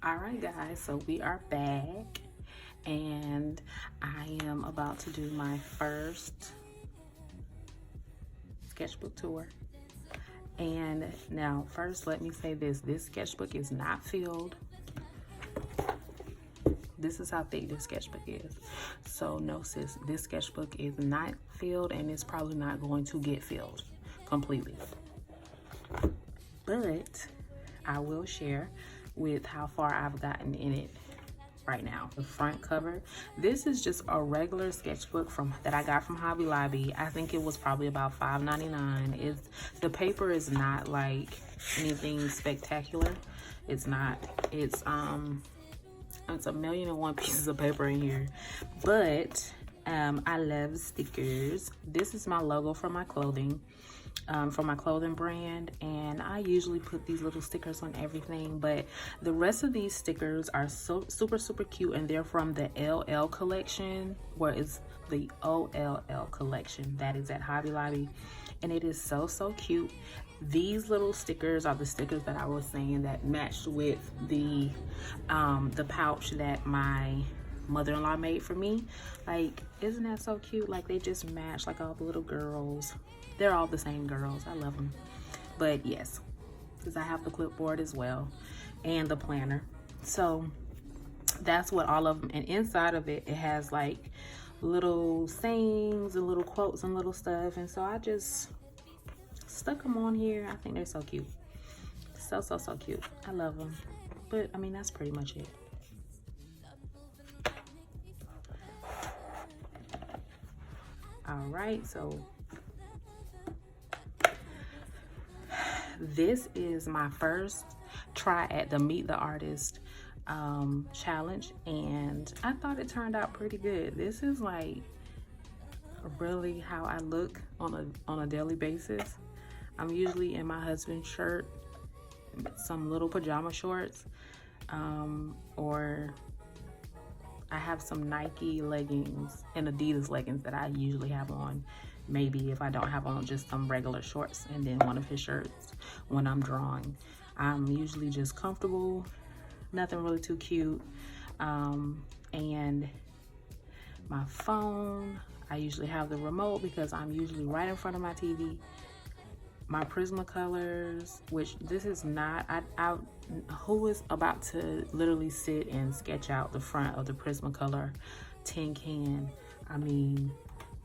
All right, guys, so we are back, and I am about to do my first sketchbook tour. And now, first, let me say this sketchbook is not filled. This is how thick this sketchbook is. So no, sis, this sketchbook is not filled, and it's probably not going to get filled completely. But I will share with how far I've gotten in it right now. The front cover, this is just a regular sketchbook that I got from Hobby Lobby. I think it was probably about $5.99. The paper is not like anything spectacular. It's not. It's a million and one pieces of paper in here, but I love stickers. This is my logo for my clothing. For my clothing brand, and I usually put these little stickers on everything, but the rest of these stickers are so super cute, and they're from the LL collection, where it's the OLL collection that is at Hobby Lobby, and it is so cute. These little stickers are the stickers that I was saying that matched with the pouch that my mother-in-law made for me. Like, isn't that so cute? Like, they just match, like all the little girls. They're all the same girls. I love them. But yes, because I have the clipboard as well and the planner. So that's what all of them, and inside of it, it has like little sayings and little quotes and little stuff. And so I just stuck them on here. I think they're so cute. So cute. I love them. But I mean, that's pretty much it. All right, so this is my first try at the Meet the Artist challenge, and I thought it turned out pretty good. This is like really how I look on a daily basis. I'm usually in my husband's shirt, some little pajama shorts, or I have some Nike leggings and Adidas leggings that I usually have on. Maybe if I don't have on just some regular shorts, and then one of his shirts when I'm drawing. I'm usually just comfortable, nothing really too cute. And my phone, I usually have the remote because I'm usually right in front of my TV. My Prismacolors, which this is not, who is about to literally sit and sketch out the front of the Prismacolor tin can? I mean,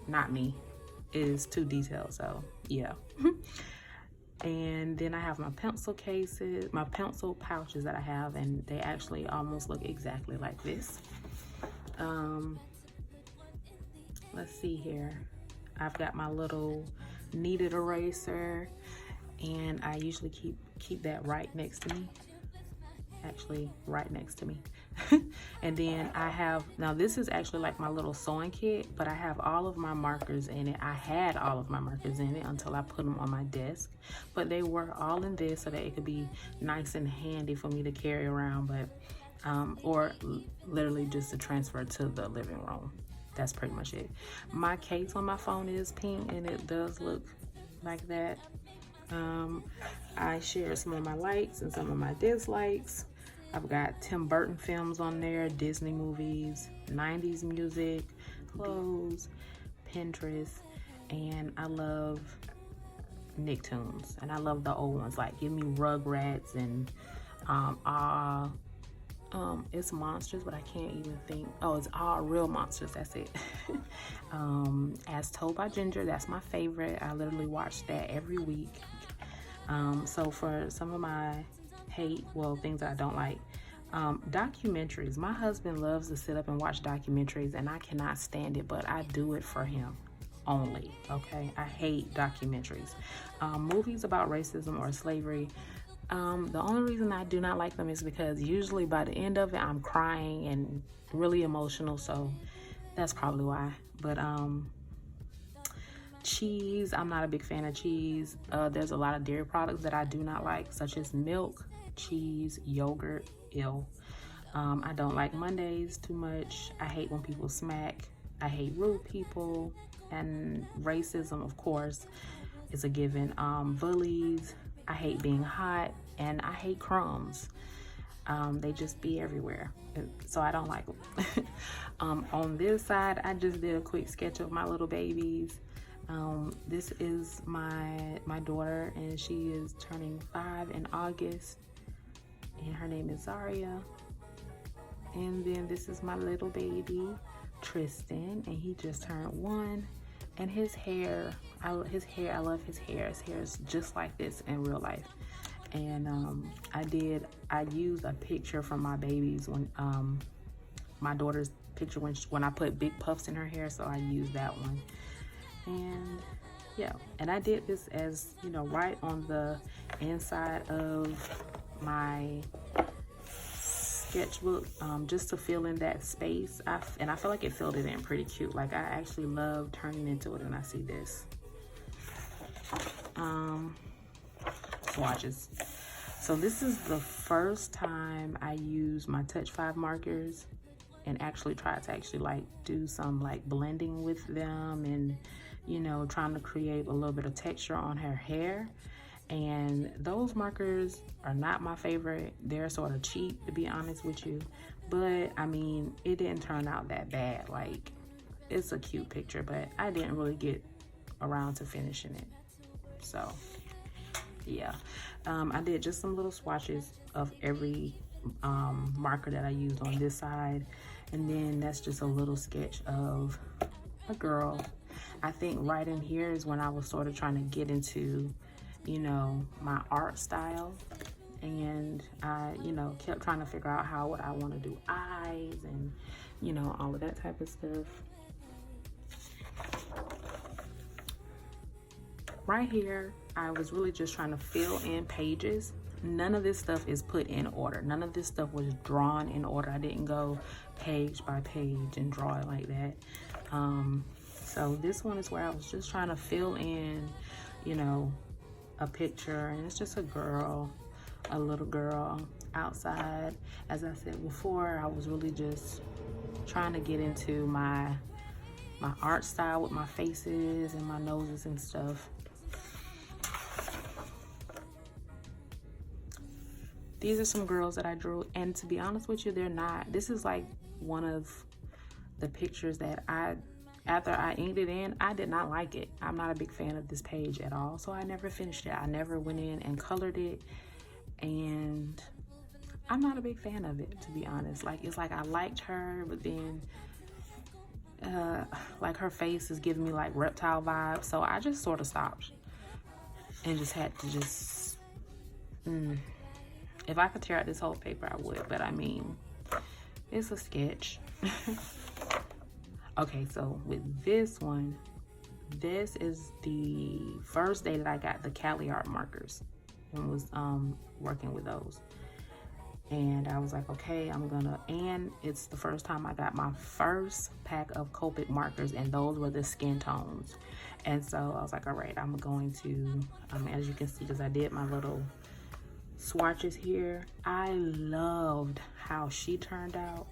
not me. It is too detailed, so yeah. And then I have my pencil cases, my pencil pouches that I have, and they actually almost look exactly like this. Let's see here. I've got my little kneaded eraser, and I usually keep that right next to me. Actually, right next to me. And then I have, now this is actually like my little sewing kit, but I have all of my markers in it. I had all of my markers in it until I put them on my desk, but they were all in this so that it could be nice and handy for me to carry around, but or literally just to transfer to the living room. That's pretty much it. My case on my phone is pink, and it does look like that. I share some of my likes and some of my dislikes. I've got Tim Burton films on there, Disney movies, 90s music, clothes, Pinterest, and I love Nicktoons, and I love the old ones, like give me Rugrats and it's Monsters, but I can't even think. Oh, it's All Real Monsters, that's it. As Told by Ginger, that's my favorite. I literally watch that every week. So for some of my things that I don't like, documentaries. My husband loves to sit up and watch documentaries, and I cannot stand it, but I do it for him only, okay? I hate documentaries. Movies about racism or slavery, the only reason I do not like them is because usually by the end of it, I'm crying and really emotional, so that's probably why. But cheese, I'm not a big fan of cheese. There's a lot of dairy products that I do not like, such as milk, cheese, yogurt, I don't like Mondays too much. I hate when people smack. I hate rude people, and racism, of course, is a given. Bullies, I hate being hot, and I hate crumbs. They just be everywhere, so I don't like them. On this side, I just did a quick sketch of my little babies. This is my daughter, and she is turning 5 in August, and her name is Zaria. And then this is my little baby Tristan, and he just turned 1. And his hair, I love his hair. His hair is just like this in real life. And I used a picture from my babies when my daughter's picture when I put big puffs in her hair, so I used that one. And yeah, and I did this as, you know, right on the inside of my sketchbook, just to fill in that space. And I feel like it filled it in pretty cute. Like, I actually love turning into it, and I see this. Swatches. So this is the first time I use my Touch 5 markers and actually tried to like do some like blending with them, and, you know, trying to create a little bit of texture on her hair. And those markers are not my favorite. They're sort of cheap, to be honest with you. But I mean, it didn't turn out that bad. Like, it's a cute picture, but I didn't really get around to finishing it. So yeah, I did just some little swatches of every marker that I used on this side. And then that's just a little sketch of a girl. I think right in here is when I was sort of trying to get into, you know, my art style. And I, you know, kept trying to figure out how would I want to do eyes and, you know, all of that type of stuff. Right here, I was really just trying to fill in pages. None of this stuff is put in order. None of this stuff was drawn in order. I didn't go page by page and draw it like that. So this one is where I was just trying to fill in, you know, a picture, and it's just a girl, a little girl outside. As I said before, I was really just trying to get into my art style with my faces and my noses and stuff. These are some girls that I drew, and to be honest with you, they're not, this is like one of the pictures that after I inked it in, I did not like it. I'm not a big fan of this page at all, so I never finished it. I never went in and colored it, and I'm not a big fan of it, to be honest. Like, it's like I liked her, but then like her face is giving me like reptile vibes, so I just sort of stopped and just had to just if I could tear out this whole paper, I would, but I mean, it's a sketch. Okay, so with this one, this is the first day that I got the Cali art markers and was working with those. And I was like, okay, and it's the first time I got my first pack of Copic markers, and those were the skin tones. And so I was like, all right, I'm going to, as you can see, because I did my little swatches here. I loved how she turned out.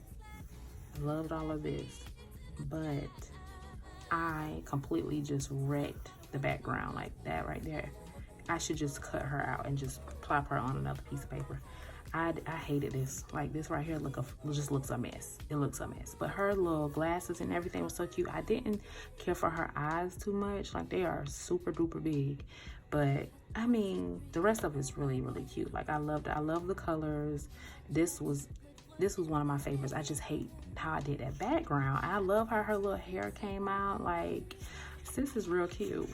I loved all of this, but I completely just wrecked the background like that right there. I should just cut her out and just plop her on another piece of paper. I hated this. Like, this right here just looks a mess. It looks a mess. But her little glasses and everything was so cute. I didn't care for her eyes too much. Like, they are super duper big. But I mean, the rest of it's really, really cute. Like, I loved it. I love the colors. This was one of my favorites. I just hate how I did that background. I love how her little hair came out. Like, this is real cute.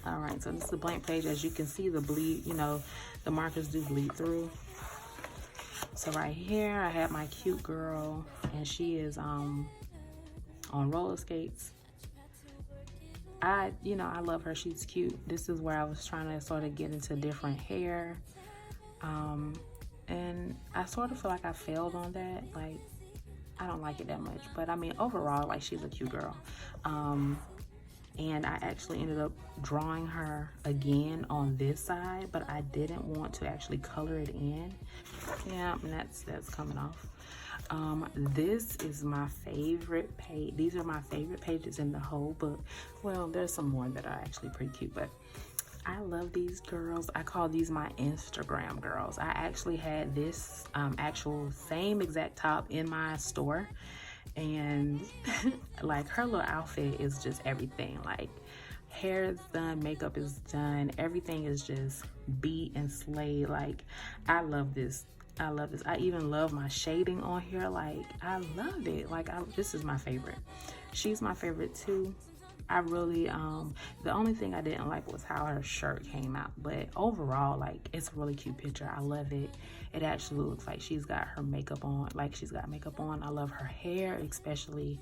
All right, so this is a blank page. As you can see, the bleed, you know, the markers do bleed through. So right here, I have my cute girl, and she is on roller skates. I love her. She's cute. This is where I was trying to sort of get into different hair. And I sort of feel like I failed on that. Like, I don't like it that much. But I mean, overall, like, she's a cute girl. And I actually ended up drawing her again on this side, but I didn't want to actually color it in. Yeah, and that's coming off. This is my favorite page. These are my favorite pages in the whole book. Well, there's some more that are actually pretty cute, but I love these girls. I call these my Instagram girls. I actually had this actual same exact top in my store, and like her little outfit is just everything. Like hair is done, makeup is done, everything is just beat and slayed. Like I love this. I love this. I even love my shading on here. Like I love it. Like this is my favorite. She's my favorite too. I really the only thing I didn't like was how her shirt came out, but overall, like, it's a really cute picture. I love it. It actually looks like she's got her makeup on, like she's got makeup on. I love her hair especially.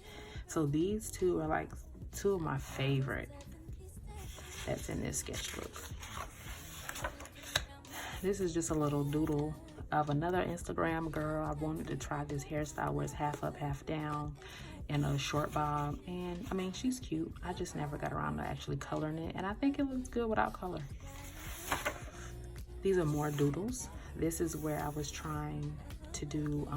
So these two are like two of my favorite that's in this sketchbook. This is just a little doodle of another Instagram girl. I wanted to try this hairstyle where it's half up, half down, in a short bob, and I mean, she's cute. I just never got around to actually coloring it, and I think it looks good without color. These are more doodles. This is where I was trying to do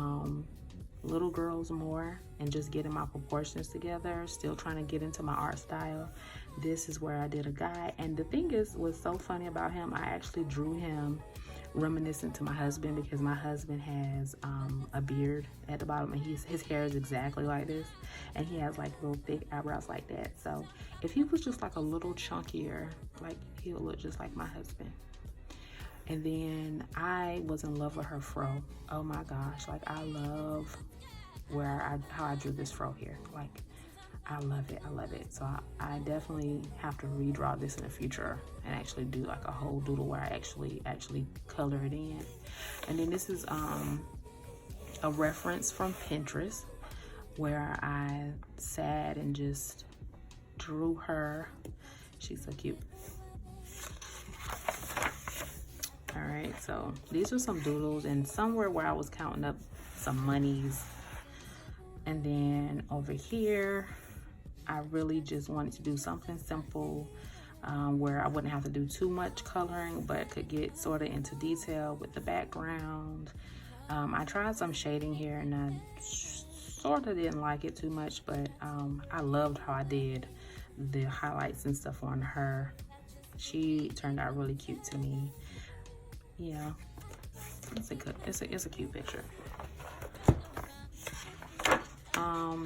little girls more and just getting my proportions together, still trying to get into my art style. This is where I did a guy, and the thing is, what's so funny about him, I actually drew him reminiscent to my husband, because my husband has a beard at the bottom, and his hair is exactly like this, and he has like little thick eyebrows like that. So if he was just like a little chunkier, like he would look just like my husband. And then I was in love with her fro. Oh my gosh, like I love how I drew this fro here. Like I love it. I love it. So I definitely have to redraw this in the future and actually do like a whole doodle where I actually color it in. And then this is a reference from Pinterest where I sat and just drew her. She's so cute. All right, so these are some doodles, and somewhere where I was counting up some monies. And then over here, I really just wanted to do something simple where I wouldn't have to do too much coloring, but could get sort of into detail with the background. I tried some shading here, and I sort of didn't like it too much, but I loved how I did the highlights and stuff on her. She turned out really cute to me. Yeah, it's a cute picture.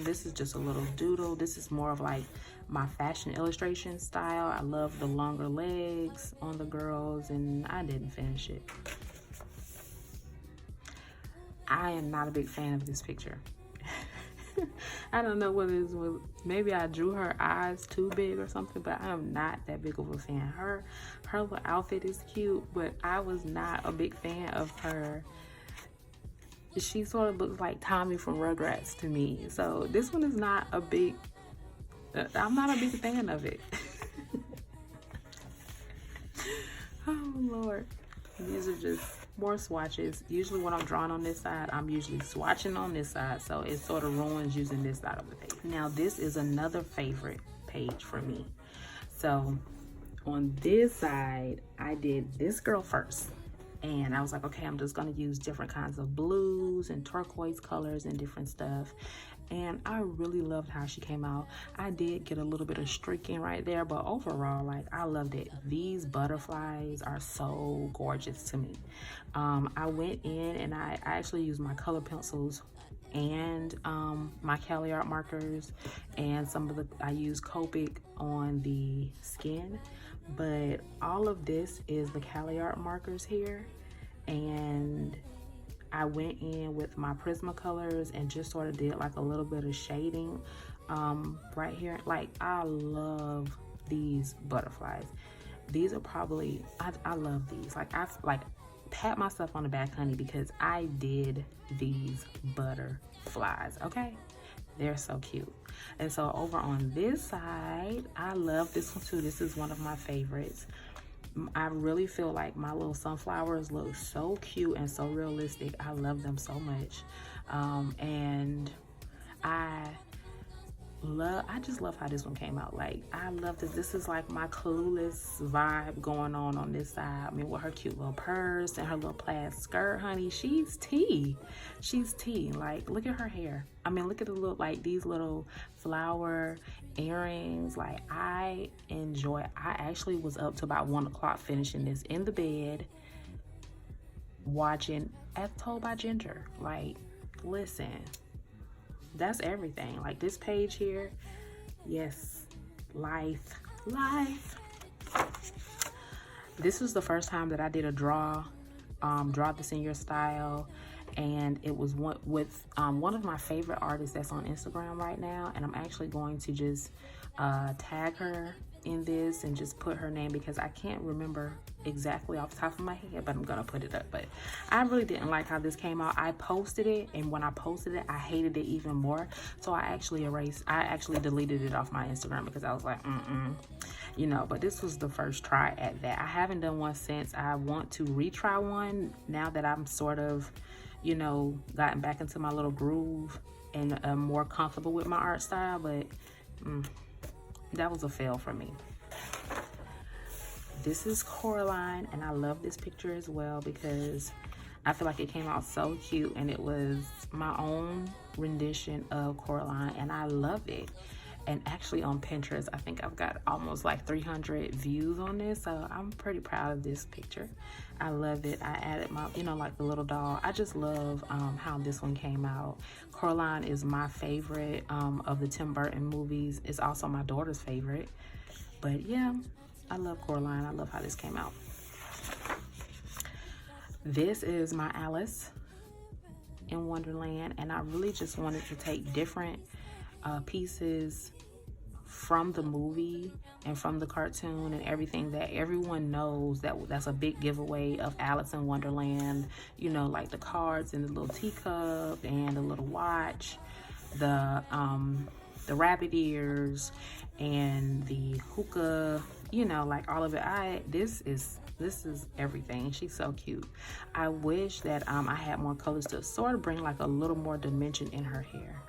This is just a little doodle. This is more of like my fashion illustration style. I love the longer legs on the girls, and I didn't finish it. I am not a big fan of this picture. I don't know what it is. Maybe I drew her eyes too big or something, but I am not that big of a fan. Her little outfit is cute, but I was not a big fan of her. She sort of looks like Tommy from Rugrats to me. So this one is not a big, I'm not a big fan of it. Oh Lord. These are just more swatches. Usually when I'm drawing on this side, I'm usually swatching on this side, so it sort of ruins using this side of the page. Now this is another favorite page for me. So on this side, I did this girl first. And I was like, okay, I'm just gonna use different kinds of blues and turquoise colors and different stuff. And I really loved how she came out. I did get a little bit of streaking right there, but overall, like, I loved it. These butterflies are so gorgeous to me. I went in and I actually used my color pencils and my Cali art markers, and I used Copic on the skin. But all of this is the Cali art markers here, and I went in with my Prismacolors and just sort of did like a little bit of shading right here. Like, I love these butterflies. These are probably, I love these. Like, I pat myself on the back, honey, because I did these butterflies, okay? They're so cute. And so over on this side, I love this one too. This is one of my favorites. I really feel like my little sunflowers look so cute and so realistic. I love them so much. And I just love how this one came out. Like, I love this. This is like my Clueless vibe going on this side. I mean, with her cute little purse and her little plaid skirt, honey. She's tea. She's tea. Like, look at her hair. I mean, look at the little, like, these little flower earrings. Like, I actually was up to about 1 o'clock finishing this in the bed, watching As Told by Ginger. Like, listen. That's everything. Like, this page here, yes, life. This was the first time that I did a draw this in your style, and it was with one of my favorite artists that's on Instagram right now, and I'm actually going to just tag her in this and just put her name, because I can't remember exactly off the top of my head, but I'm gonna put it up. But I really didn't like how this came out. I posted it, and when I posted it, I hated it even more, so I actually deleted it off my Instagram, because I was like, you know. But this was the first try at that. I haven't done one since. I want to retry one now that I'm sort of, you know, gotten back into my little groove and I'm more comfortable with my art style. But that was a fail for me. This is Coraline, and I love this picture as well because I feel like it came out so cute, and it was my own rendition of Coraline, and I love it. And actually on Pinterest, I think I've got almost like 300 views on this, so I'm pretty proud of this picture. I love it. I added my, you know, like the little doll. I just love how this one came out. Coraline is my favorite of the Tim Burton movies. It's also my daughter's favorite. But yeah, I love Coraline. I love how this came out. This is my Alice in Wonderland, and I really just wanted to take different pieces from the movie and from the cartoon and everything that everyone knows that's a big giveaway of Alice in Wonderland. You know, like the cards and the little teacup and the little watch, the rabbit ears and the hookah, you know, like all of it. This is everything. She's so cute. I wish that I had more colors to sort of bring like a little more dimension in her hair.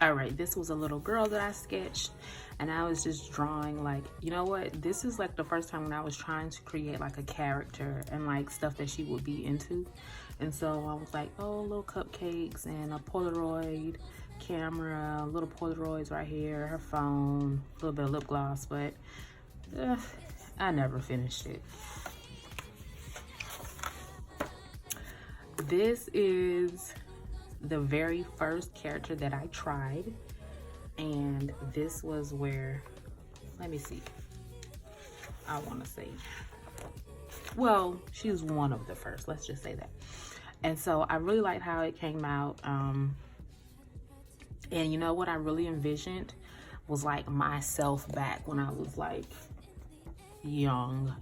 All right, this was a little girl that I sketched, and I was just drawing, like, you know what, this is like the first time when I was trying to create like a character and like stuff that she would be into. And so I was like, oh, little cupcakes and a Polaroid camera, little Polaroids right here, her phone, a little bit of lip gloss, but I never finished it. This is the very first character that I tried, and this was where, let me see, I want to say, well, she was one of the first, let's just say that. And so I really liked how it came out, and you know what I really envisioned was like myself back when I was like young.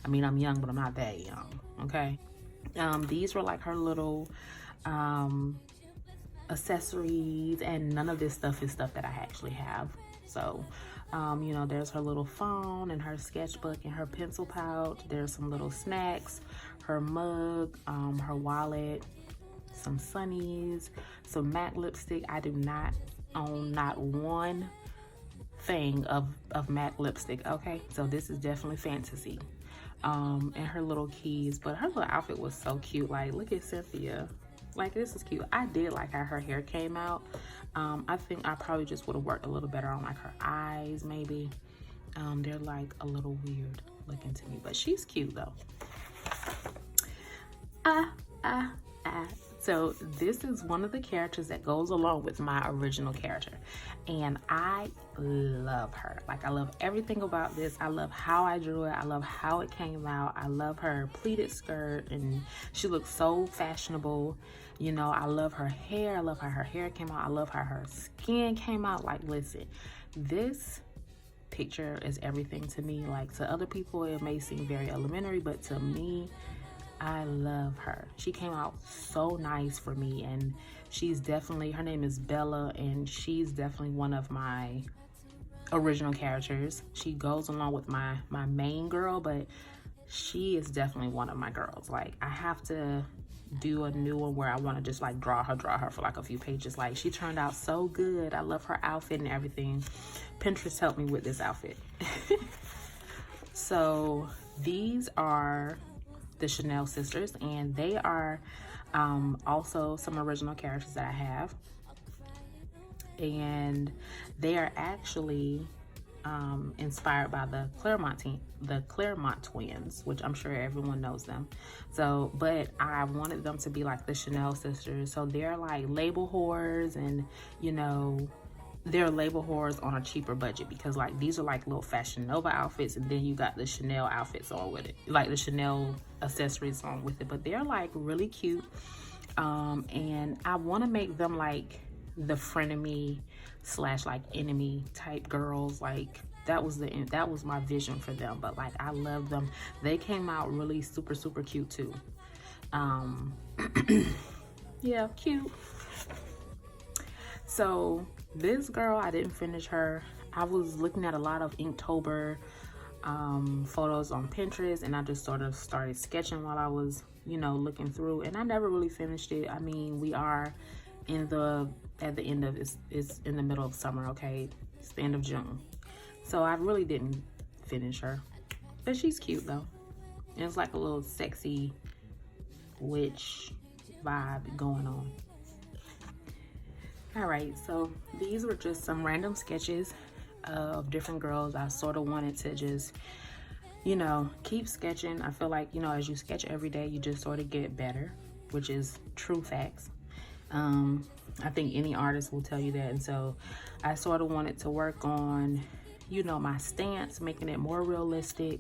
I mean, I'm young, but I'm not that young, okay? These were like her little accessories, and none of this stuff is stuff that I actually have. So you know, there's her little phone and her sketchbook and her pencil pouch. There's some little snacks, her mug, her wallet, some sunnies, some MAC lipstick. I do not own not one thing of MAC lipstick, okay? So this is definitely fantasy. And her little keys, but her little outfit was so cute. Like, look at Cynthia. Like, this is cute. I did like how her hair came out. I think I probably just would have worked a little better on like her eyes, maybe. They're like a little weird looking to me, but she's cute though. So this is one of the characters that goes along with my original character, and I love her. Like, I love everything about this. I love how I drew it. I love how it came out. I love her pleated skirt, and she looks so fashionable. You know, I love her hair. I love how her hair came out. I love how her skin came out. Like, listen, this picture is everything to me. Like, to other people it may seem very elementary, but to me, I love her. She came out so nice for me, and she's definitely, her name is Bella, and she's definitely one of my original characters. She goes along with my main girl, but she is definitely one of my girls. Like, I have to do a new one where I want to just like draw her for like a few pages. Like, she turned out so good. I love her outfit and everything. Pinterest helped me with this outfit. So these are the Chanel sisters, and they are also some original characters that I have, and they are actually inspired by the Claremont twins, which I'm sure everyone knows them. So, but I wanted them to be like the Chanel sisters. So they're like label whores, and you know, they're label whores on a cheaper budget, because like these are like little Fashion Nova outfits, and then you got the Chanel outfits on with it, like the Chanel accessories on with it. But they're like really cute, and I want to make them like the frenemy slash like enemy type girls. Like that was my vision for them. But like, I love them. They came out really super cute too. Yeah, cute. So this girl, I didn't finish her. I was looking at a lot of Inktober photos on Pinterest, and I just sort of started sketching while I was, you know, looking through, and I never really finished it. I mean, we are at the end of it's in the middle of summer, okay? It's the end of June. So I really didn't finish her. But she's cute though. And it's like a little sexy witch vibe going on. Alright, so these were just some random sketches of different girls. I sort of wanted to just, you know, keep sketching. I feel like, you know, as you sketch every day, you just sort of get better, which is true facts. I think any artist will tell you that. And so I sort of wanted to work on, you know, my stance, making it more realistic,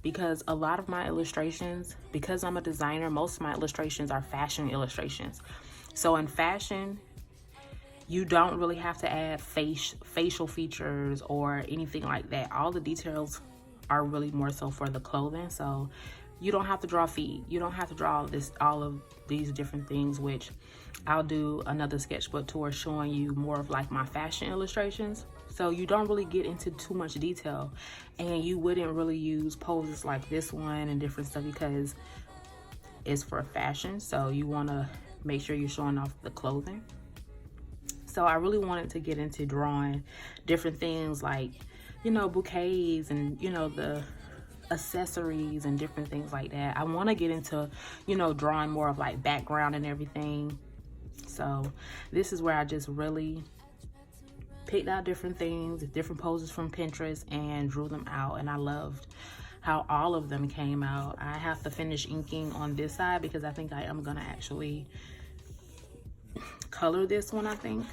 because a lot of my illustrations, because I'm a designer, most of my illustrations are fashion illustrations. So in fashion, you don't really have to add facial features or anything like that. All the details are really more so for the clothing. So you don't have to draw feet. You don't have to draw all of these different things, which I'll do another sketchbook tour showing you more of like my fashion illustrations. So you don't really get into too much detail, and you wouldn't really use poses like this one and different stuff because it's for fashion. So you want to make sure you're showing off the clothing. So I really wanted to get into drawing different things like, you know, bouquets and, you know, the accessories and different things like that. I want to get into, you know, drawing more of like background and everything. So this is where I just really picked out different things, different poses from Pinterest, and drew them out. And I loved how all of them came out. I have to finish inking on this side because I think I am going to actually color this one. I think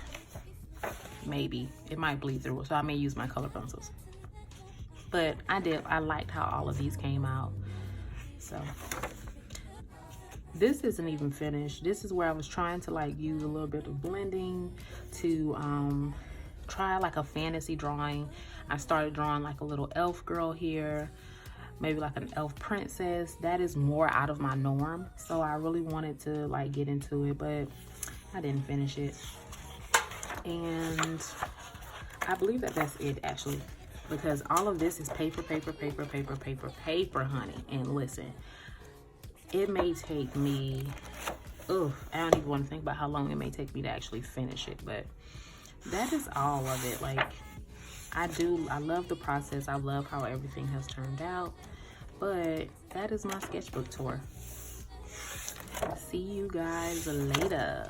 maybe it might bleed through, so I may use my color pencils. But I liked how all of these came out. So this isn't even finished. This is where I was trying to like use a little bit of blending to try like a fantasy drawing. I started drawing like a little elf girl here, maybe like an elf princess. That is more out of my norm, so I really wanted to like get into it, but I didn't finish it. And I believe that that's it actually, because all of this is paper, honey. And listen, it may take me, I don't even want to think about how long it may take me to actually finish it, but that is all of it. Like, I love the process. I love how everything has turned out, but that is my sketchbook tour. See you guys later.